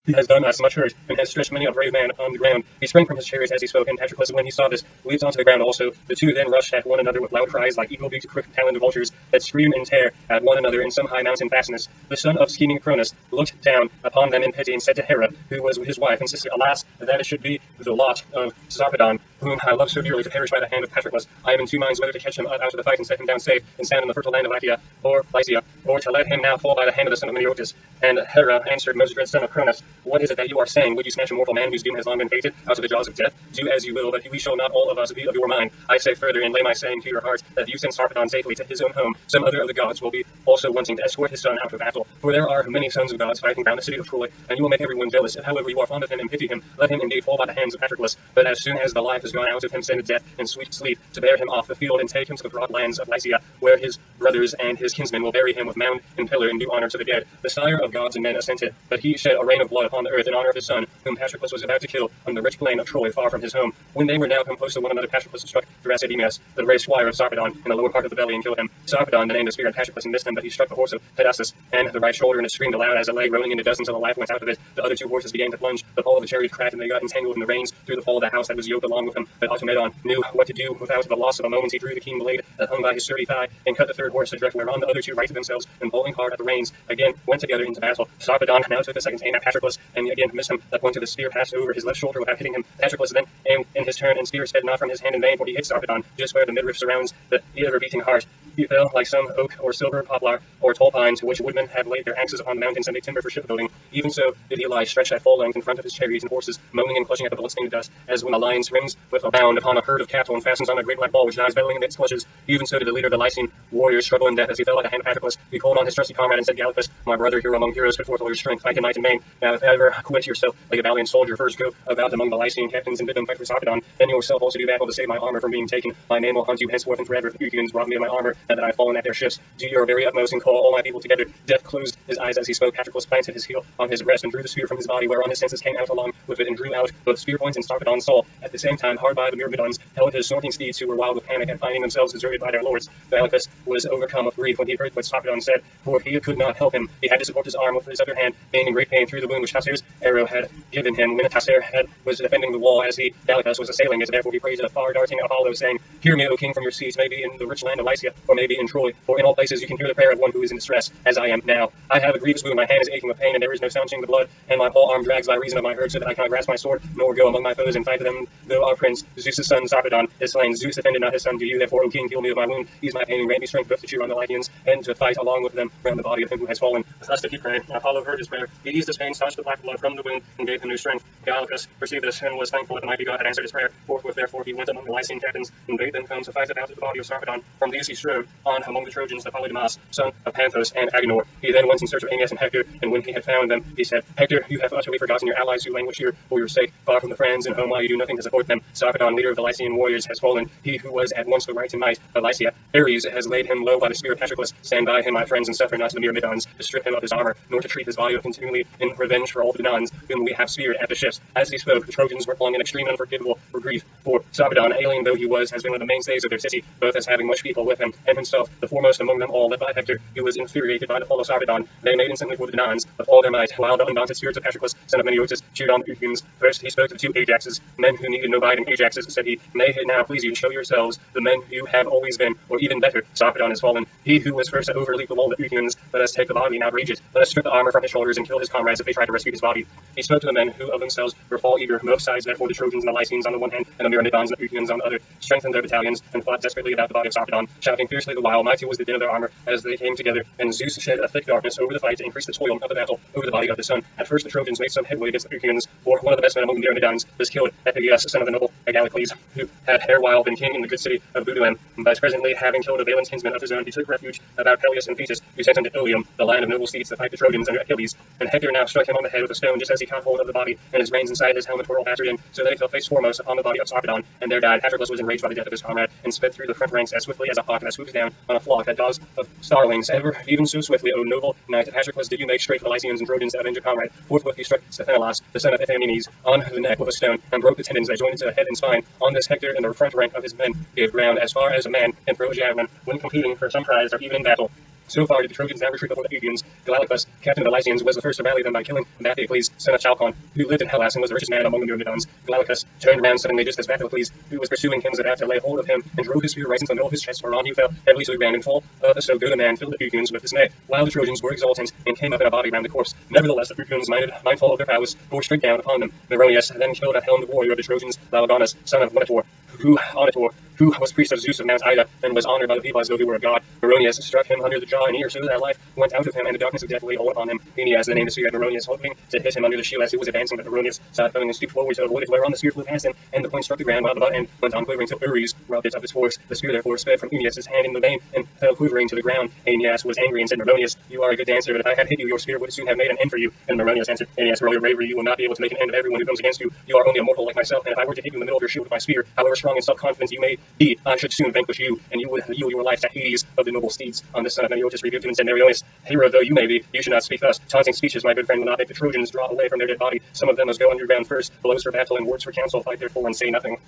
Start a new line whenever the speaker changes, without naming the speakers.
He has done us much hurt, and has stretched many a brave man on the ground. He sprang from his chariot as he spoke, and Patroclus, when he saw this, leaped onto the ground also. The two then rushed at one another with loud cries, like eagle-beaked, quick-taloned vultures that scream and tear at one another in some high mountain fastness. The son of scheming Cronus looked down upon them in pity, and said to Hera, who was his wife and sister, Alas, that it should be the lot of Sarpedon, whom I love so dearly, to perish by the hand of Patroclus. I am in two minds whether to catch him out of the fight and set him down safe and sound in the fertile land of Lycia, or to let him now fall by the hand of the son of Meniotis. And Hera answered, Most dread son of Cronus, what is it that you are saying? Would you snatch a mortal man whose doom has long been fated out of the jaws of death? Do as you will, but we shall not all of us be of your mind. I say further, and lay my saying to your heart, that if you send Sarpedon safely to his own home, some other of the gods will be also wanting to escort his son out of battle. For there are many sons of gods fighting round the city of Troy, and you will make everyone jealous. If, however, you are fond of him and pity him, let him indeed fall by the hands of Patroclus. But as soon as the life has gone out of him, send death and sweet sleep to bear him off the field, and take him to the broad lands of Lycia, where his brothers and his kinsmen will bury him with mound and pillar and do honor to the dead. The sire of gods and men assented, but he shed a rain of blood upon the earth in honor of his son, whom Patroclus was about to kill on the rich plain of Troy, far from his home. When they were now come close to one another, Patroclus struck Thrasydemus, the brave squire of Sarpedon, in the lower part of the belly, and killed him. Sarpedon, the name of spear, and Patroclus, and missed him, but he struck the horse of Pedasus, and the right shoulder, and it screamed aloud as it lay rolling into dust until the life went out of it. The other two horses began to plunge. The fall of the chariot cracked, and they got entangled in the reins through the fall of the house that was yoked along with him. But Automedon knew what to do without the loss of a moment. He drew the keen blade that hung by his sturdy thigh, and cut the third horse adrift, whereon the other two righted themselves, and pulling hard at the reins, again went together into battle. Sarpedon now took the second aim at Patroclus, and again missed him. The point of the spear passed over his left shoulder without hitting him. Patroclus then aimed in his turn, and spear sped not from his hand in vain, for he hit Sarpedon just where the midriff surrounds the ever-beating heart. He fell like some oak or silver poplar or tall pine, to which woodmen have laid their axes upon the mountains and made timber for shipbuilding. Even so did he lie stretched at full length in front of his chariots and horses, moaning and clutching at the blood-stained dust, as when a lion springs with a bound upon a herd of cattle and fastens on a great black ball which dies bellowing in its clutches. Even so did the leader of the Lycian warriors struggle in death as he fell at the hand of Patroclus. He called on his trusty comrade and said, Gallipus, my brother, hero among heroes, put forth all your strength, fight in might and main. Now if ever quit yourself like a valiant soldier, first go about among the Lycian captains and bid them fight for Sarpedon, then yourself also do battle to save my armor from being taken. My name will hunt you henceforth and forever. If the Eucunians rob me of my armor, now that I have fallen at their ships, do your very utmost and call all my people together. Death closed his eyes as he spoke. Patroclus planted his heel on his breast and drew the spear from his body, whereon his senses came out along with it and drew out both spear points and Sarpedon's soul. At the same time, hard by the Myrmidons held his snorting steeds, who were wild with panic at finding themselves deserted by their lords. Gallipus was overcome with grief when he heard what Sarpedon said, for he could not help him. He had to support his arm with his other hand, being in great pain through the wound which Taser's arrow had given him when Taser was defending the wall as Gallipus was assailing it. Therefore he praised the far-darting Apollo, saying, Hear me, O king, from your seats, maybe in the rich land of Lycia, or maybe in Troy, for in all places you can hear the prayer of one who is in distress, as I am now. I have a grievous wound, my hand is aching with pain, and there is no staunching the blood, and my whole arm drags by reason of my hurt, so that I cannot grasp my sword, nor go among my foes and fight them, though our prince, Zeus' son, Sarpedon, is slain. Zeus defended not his son. Do you, therefore, O king, heal me of my wound, ease my pain, and grant me strength both to cheer on the Lycians, and to fight along with them round the body of him who has fallen. Thus did he pray. Apollo heard his prayer. He eased his pain, stanched the black blood from the wound, and gave him new strength. Gallipus perceived this, and was thankful that the mighty God had answered his prayer. Forthwith, therefore, he went among the Lycian captains, and bade them come to fight about the body of Sarpedon. From these he strode on among the Trojans, the Polydamas, son of Panthus and Agenor. He then went in search of Aeneas and Hector, and when he had found them, he said, Hector, you have utterly forgotten your allies who languish here for your sake, far from the friends and home, while you do nothing to support them. Sarpedon, leader of the Lycian warriors, has fallen, he who was at once the right and might of Lycia. Ares has laid him low by the spear of Patroclus. Stand by him, my friends, and suffer not the Myrmidons to strip him of his armor, nor to treat his body continually in revenge for all the Danaans whom we have speared at the ships. As he spoke, the Trojans were flung in extreme and unforgivable for grief, for Sarpedon, alien though he was, has been one of the mainstays of their city, both as having much people with him, and himself the foremost among them all, led by Hector, who was infuriated by the fall of Sarpedon. They made instantly for the Danaans with all their might, while the undaunted spirits of Patroclus, son of Meniotis, cheered on the Eucunians. First he spoke to the two Ajaxes, men who needed no biding. Ajaxes, said he, may it now please you to show yourselves the men you have always been, or even better. Sarpedon has fallen. He who was first to overleap the wall of the Eucunians, let us take the body and outrage it. Let us strip the armor from his shoulders and kill his comrades if they try to rescue his body. He spoke to the men who of themselves were fall eager, both sides, therefore the Trojans and the Lycians on the one hand, and the Myrmidons and the Eucunians on the other, strengthened their battalions, and fought desperately about the body of Sarpedon, shouting fiercely the while. Mighty was the din of their armor as they came together, and Zeus shed a thick darkness over the fight to increase the toil of the battle over the body of the sun. At first the Trojans made some headway against the Eucunians, for one of the best men among the Myrmidons was killed, Epeius, son of the noble Agallicles, who had erewhile been king in the good city of Buduem, but presently having killed a valiant kinsman of his own, he took refuge about Peleus and Thetis, who sent him to Ilium, the land of noble steeds, to fight the Trojans under Achilles. And Hector now struck him on the head with a stone just as he caught hold of the body, and his reins inside his helmet were all battered in, so that he fell face foremost upon the body of Sarpedon, and there died. Patroclus was enraged by the death of his comrade, and sped through the front ranks as swiftly as a hawk that swoops down on a flock that does of starlings. Ever even so swiftly, O noble knight Patroclus, did you make straight for the Lycians and Trojans to avenge your comrade. Forthwith he struck Sthenelus, the son of Ithamenes, on the neck with a stone, and broke the tendons that joined into the head and spine. On this Hector and the front rank of his men gave ground as far as a man can throw a javelin when competing for some prize or even in battle. So far did the Trojans now retreat before the Achaeans. Galliccus, captain of the Lycians, was the first to rally them by killing Bacchycles, son of Chalcon, who lived in Hellas and was the richest man among the Myrmidons. Galliccus turned round suddenly just as Bacchycles, who was pursuing him, was about to lay hold of him, and drove his spear right into the middle of his chest, whereon he fell heavily to the ground, and fall of so good a man filled the Achaeans with dismay, while the Trojans were exultant and came up in a body round the corpse. Nevertheless, the Achaeans, mindful of their prowess, bore straight down upon them. Meronius then killed a helmed warrior of the Trojans, Laogonus, son of Monitor, who was priest of Zeus of Mount Ida, and was honored by the people as though he were a god. Meronius struck him under the jaw and ear, so that life went out of him, and the darkness of death laid hold upon him. Aeneas then aimed a spear at Meronius, hoping to hit him under the shield as he was advancing, but Meronius saw it coming and stooped forward to avoid it, whereon the spear flew past him, and the point struck the ground, while the butt end went on quivering till Uries robbed it of its force. The spear therefore sped from Aeneas' hand in the vein, and fell quivering to the ground. Aeneas was angry and said, Meronius, you are a good dancer, but if I had hit you, your spear would soon have made an end for you. And Meronius answered, Aeneas, for all your bravery, you will not be able to make an end of everyone who comes against you. You are only a mortal like myself, and if I were to hit you in the middle of your shield with my spear, however strong and self-confident you may be, I should soon vanquish you, and you would yield your life to Hades of the noble steeds. On this son of Meniotis rebuked him and said, Meriones, hero though you may be, you should not speak thus. Taunting speeches, my good friend, will not make the Trojans draw away from their dead body. Some of them must go underground first, blows for battle and words for counsel, fight therefore and say nothing.